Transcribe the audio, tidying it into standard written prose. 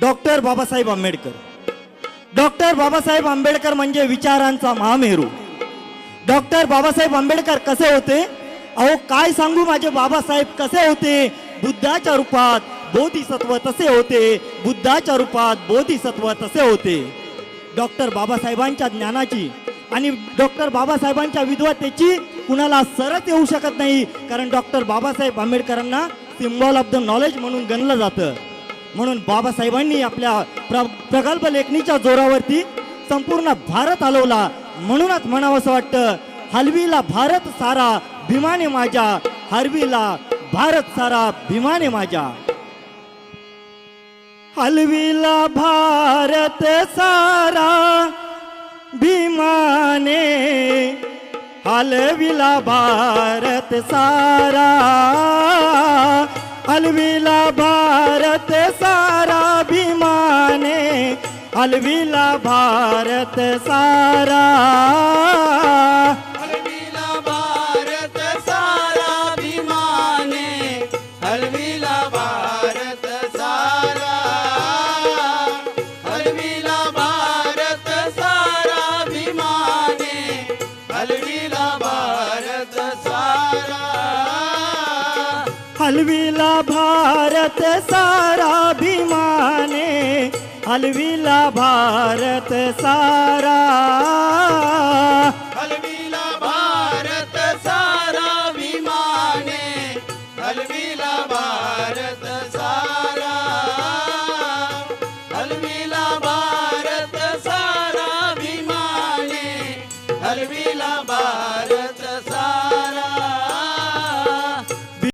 Doctor Babasaheb Ambedkar. Doctor Babasaheb Ambedkar म्हणजे विचारांचा Mahameru. Doctor Babasaheb Ambedkar कसे होते? अहो काय सांगू, माझे बाबासाहेब कसे होते? बुद्धाच्या रूपात बोधिसत्व तसे होते. बुद्धाच्या रूपात बोधिसत्व तसे होते. डॉक्टर बाबासाहेबांच्या ज्ञानाची आणि डॉक्टर बाबासाहेबांच्या विद्वत्तेची कुणाला सरच येऊ शकत नाही, कारण डॉक्टर बाबासाहेब आंबेडकरांना सिम्बॉल ऑफ द नॉलेज म्हणून गणलं जातं. म्हणून बाबासाहेबांनी आपल्या प्रगल्भ लेखणीच्या जोरावरती संपूर्ण भारत हलवला. म्हणूनच म्हणावं असं वाटतं, हलवीला भारत सारा भीमाने माझ्या, हरवीला भारत सारा भीमाने माझ्या. हलवीला भारत सारा भीमाने, हलविला भारत सारा, हलविला भारत सारा भीमाने, हलविला भारत सारा. हलविला भारत सारा भीमाने, हलविला भारत सारा, हलविला भारत सारा भीमाने, हलविला भारत सारा. हलविला भारत सारा भीमाने, हलविला भारत सारा. हलविला भारत सारा भीमाने, हलविला भारत